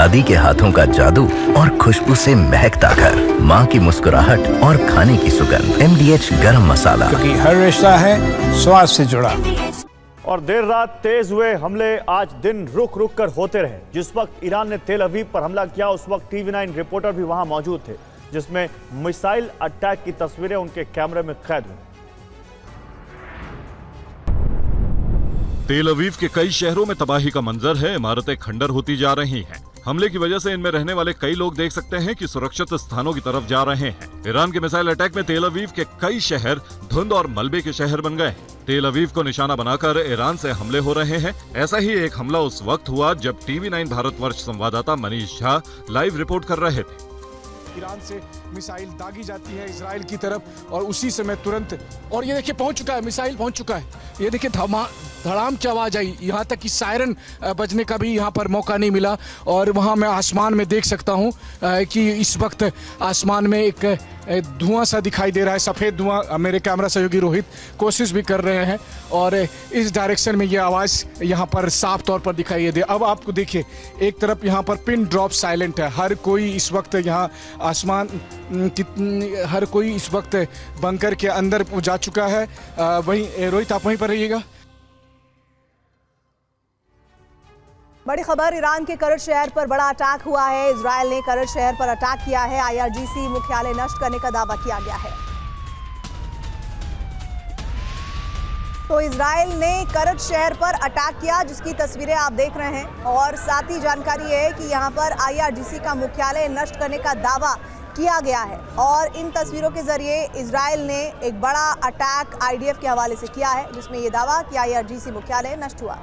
दादी के हाथों का जादू और खुशबू से महकता घर, माँ की मुस्कुराहट और खाने की सुगंध। MDH गरम मसाला, क्योंकि हर रिश्ता है स्वाद से जुड़ा। और देर रात तेज हुए हमले आज दिन रुक रुक कर होते रहे। जिस वक्त ईरान ने तेल अवीव पर हमला किया उस वक्त TV9 रिपोर्टर भी वहां मौजूद थे, जिसमें मिसाइल अटैक की तस्वीरें उनके कैमरे में कैद हुई। तेल अवीव के कई शहरों में तबाही का मंजर है। इमारतें खंडर होती जा रही हैं। हमले की वजह से इनमें रहने वाले कई लोग देख सकते हैं कि सुरक्षित स्थानों की तरफ जा रहे हैं। ईरान के मिसाइल अटैक में तेल अवीव के कई शहर धुंध और मलबे के शहर बन गए हैं। तेल अवीव को निशाना बनाकर ईरान से हमले हो रहे हैं। ऐसा ही एक हमला उस वक्त हुआ जब TV9 भारतवर्ष संवाददाता मनीष झा लाइव रिपोर्ट कर रहे थे। ईरान से मिसाइल दागी जाती है इजराइल की तरफ और उसी समय तुरंत, और ये देखिए पहुंच चुका है, मिसाइल पहुंच चुका है। ये देखिए धड़ाम की आवाज आई, यहाँ तक कि सायरन बजने का भी यहाँ पर मौका नहीं मिला। और वहाँ मैं आसमान में देख सकता हूँ कि इस वक्त आसमान में एक धुआं सा दिखाई दे रहा है, सफ़ेद धुआं। मेरे कैमरा सहयोगी रोहित कोशिश भी कर रहे हैं और इस डायरेक्शन में ये आवाज़ यहाँ पर साफ तौर पर दिखाई दे। अब आपको देखिए एक तरफ यहाँ पर पिन ड्रॉप साइलेंट है। हर कोई इस वक्त यहाँ आसमान हर कोई इस वक्त बंकर के अंदर जा चुका है। वहीं रोहित आप वहीं पर रहिएगा। बड़ी खबर, ईरान के करज शहर पर बड़ा अटैक हुआ है। इजराइल ने करज शहर पर अटैक किया है। IRGC मुख्यालय नष्ट करने का दावा किया गया है। तो इजराइल ने करज शहर पर अटैक किया, जिसकी तस्वीरें आप देख रहे हैं। और साथ ही जानकारी है कि यहां पर IRGC का मुख्यालय नष्ट करने का दावा किया गया है। और इन तस्वीरों के जरिए इजराइल ने एक बड़ा अटैक IDF के हवाले से किया है, जिसमें यह दावा कि IRGC मुख्यालय नष्ट हुआ।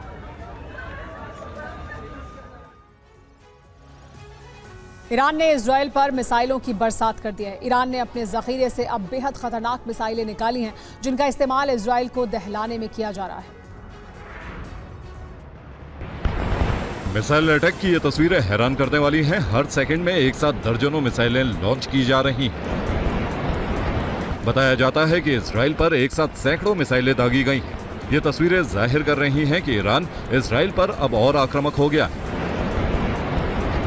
ईरान ने इजराइल पर मिसाइलों की बरसात कर दी है। ईरान ने अपने जखीरे से अब बेहद खतरनाक मिसाइलें निकाली हैं, जिनका इस्तेमाल इजराइल को दहलाने में किया जा रहा है। मिसाइल अटैक की ये तस्वीरें हैरान करने वाली हैं। हर सेकंड में एक साथ दर्जनों मिसाइलें लॉन्च की जा रही हैं। बताया जाता है कि इजराइल पर एक साथ सैकड़ों मिसाइलें दागी गई हैं। ये तस्वीरें जाहिर कर रही हैं कि ईरान इजराइल पर अब और आक्रामक हो गया है।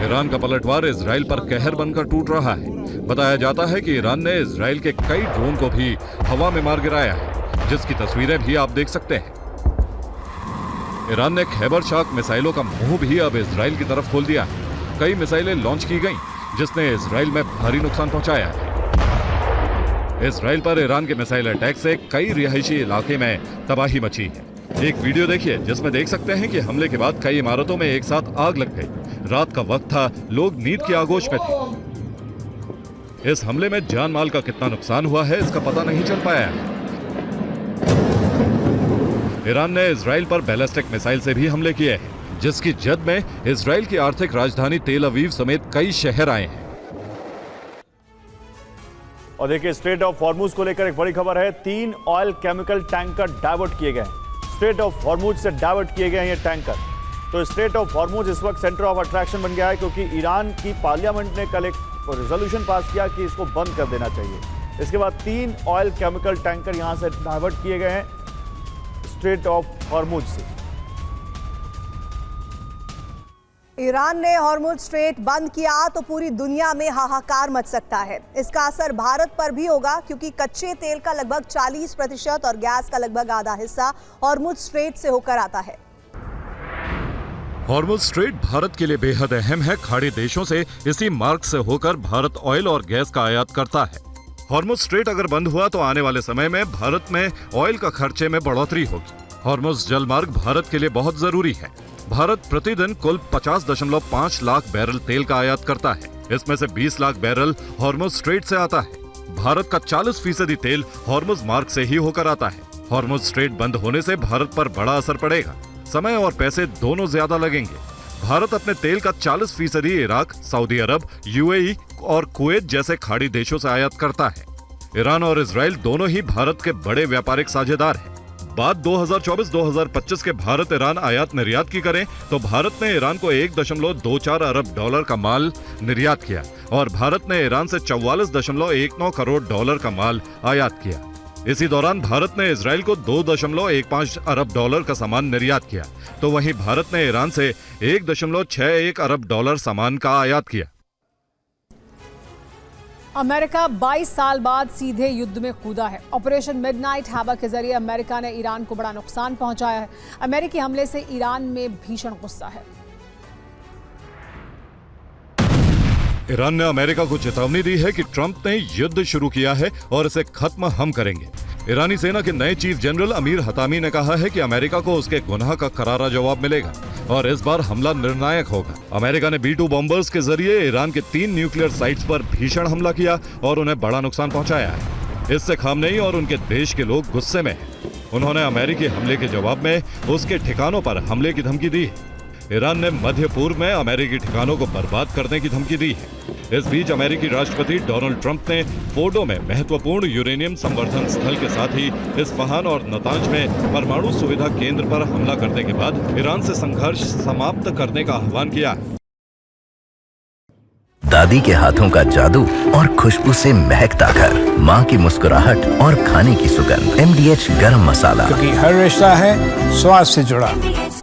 ईरान का पलटवार इजराइल पर कहर बनकर टूट रहा है। बताया जाता है कि ईरान ने इजराइल के कई ड्रोन को भी हवा में मार गिराया है, जिसकी तस्वीरें भी आप देख सकते हैं। ईरान ने खैबर शार्क मिसाइलों का मुंह भी अब इजराइल की तरफ खोल दिया है। कई मिसाइलें लॉन्च की गईं, जिसने इजराइल में भारी नुकसान पहुंचाया है। इजराइल पर ईरान के मिसाइल अटैक से कई रिहायशी इलाके में तबाही मची है। एक वीडियो देखिए, जिसमें देख सकते हैं कि हमले के बाद कई इमारतों में एक साथ आग लग गई। रात का वक्त था, लोग नींद की आगोश में थे। इस हमले में जान माल का कितना नुकसान हुआ है, इसका पता नहीं चल पाया है। ईरान ने इजराइल पर बैलिस्टिक मिसाइल से भी हमले किए हैं, जिसकी जद में इजराइल की आर्थिक राजधानी तेल अवीव समेत कई शहर आए हैं। और देखिए, स्ट्रेट ऑफ हॉर्मुज को लेकर एक बड़ी खबर है। 3 ऑयल केमिकल टैंकर डाइवर्ट किए गए। स्ट्रेट ऑफ हॉर्मुज से डाइवर्ट किए गए हैं ये टैंकर। तो स्ट्रेट ऑफ हॉर्मुज इस वक्त सेंटर ऑफ अट्रैक्शन बन गया है, क्योंकि ईरान की पार्लियामेंट ने कल एक रेजोल्यूशन पास किया कि इसको बंद कर देना चाहिए। इसके बाद 3 ऑयल केमिकल टैंकर यहां से डाइवर्ट किए गए हैं स्ट्रेट ऑफ हॉर्मुज से। ईरान ने हॉर्मुज स्ट्रेट बंद किया तो पूरी दुनिया में हाहाकार मच सकता है। इसका असर भारत पर भी होगा, क्योंकि कच्चे तेल का लगभग 40% और गैस का लगभग आधा हिस्सा हॉर्मुज स्ट्रेट से होकर आता है। हॉर्मुज स्ट्रेट भारत के लिए बेहद अहम है। खाड़ी देशों से इसी मार्ग से होकर भारत ऑयल और गैस का आयात करता है। हॉर्मुज स्ट्रेट अगर बंद हुआ तो आने वाले समय में भारत में ऑयल का खर्चे में बढ़ोतरी होगी। हॉर्मुज जल मार्ग भारत के लिए बहुत जरूरी है। भारत प्रतिदिन कुल 50.5 लाख बैरल तेल का आयात करता है। इसमें से 20 लाख बैरल हॉर्मुज स्ट्रेट से आता है। भारत का 40% तेल हॉर्मुज मार्ग से ही होकर आता है। हॉर्मुज स्ट्रेट बंद होने से भारत पर बड़ा असर पड़ेगा। समय और पैसे दोनों ज्यादा लगेंगे। भारत अपने तेल का 40% इराक, सऊदी अरब, UAE और कुवैत जैसे खाड़ी देशों से आयात करता है। ईरान और इजराइल दोनों ही भारत के बड़े व्यापारिक साझेदार हैं। बात 2024-2025 के भारत ईरान आयात निर्यात की करें तो भारत ने ईरान को $1.24 अरब का माल निर्यात किया और भारत ने ईरान से $44.19 करोड़ का माल आयात किया। इसी दौरान भारत ने इजराइल को 2.15 अरब डॉलर का सामान निर्यात किया, तो वहीं भारत ने ईरान से 1.61 अरब डॉलर सामान का आयात किया। अमेरिका 22 साल बाद सीधे युद्ध में कूदा है। ऑपरेशन मिडनाइट हैवर के जरिए अमेरिका ने ईरान को बड़ा नुकसान पहुंचाया है। अमेरिकी हमले से ईरान में भीषण गुस्सा है। ईरान ने अमेरिका को चेतावनी दी है कि ट्रंप ने युद्ध शुरू किया है और इसे खत्म हम करेंगे। ईरानी सेना के नए चीफ जनरल अमीर हतामी ने कहा है कि अमेरिका को उसके गुनाह का करारा जवाब मिलेगा और इस बार हमला निर्णायक होगा। अमेरिका ने B-2 बॉम्बर्स के जरिए ईरान के 3 न्यूक्लियर साइट्स पर भीषण हमला किया और उन्हें बड़ा नुकसान पहुंचाया है। इससे खामनेई और उनके देश के लोग गुस्से में हैं। उन्होंने अमेरिकी हमले के जवाब में उसके ठिकानों पर हमले की धमकी दी है। ईरान ने मध्य पूर्व में अमेरिकी ठिकानों को बर्बाद करने की धमकी दी है। इस बीच अमेरिकी राष्ट्रपति डोनाल्ड ट्रंप ने फोर्डो में महत्वपूर्ण यूरेनियम संवर्धन स्थल के साथ ही इस्फहान और नतांज में परमाणु सुविधा केंद्र पर हमला करने के बाद ईरान से संघर्ष समाप्त करने का आह्वान किया। दादी के हाथों का जादू और खुशबू से महकता घर, माँ की मुस्कुराहट और खाने की सुगंध। MDH गरम मसाला, क्योंकि हर रिश्ता है स्वाद से जुड़ा।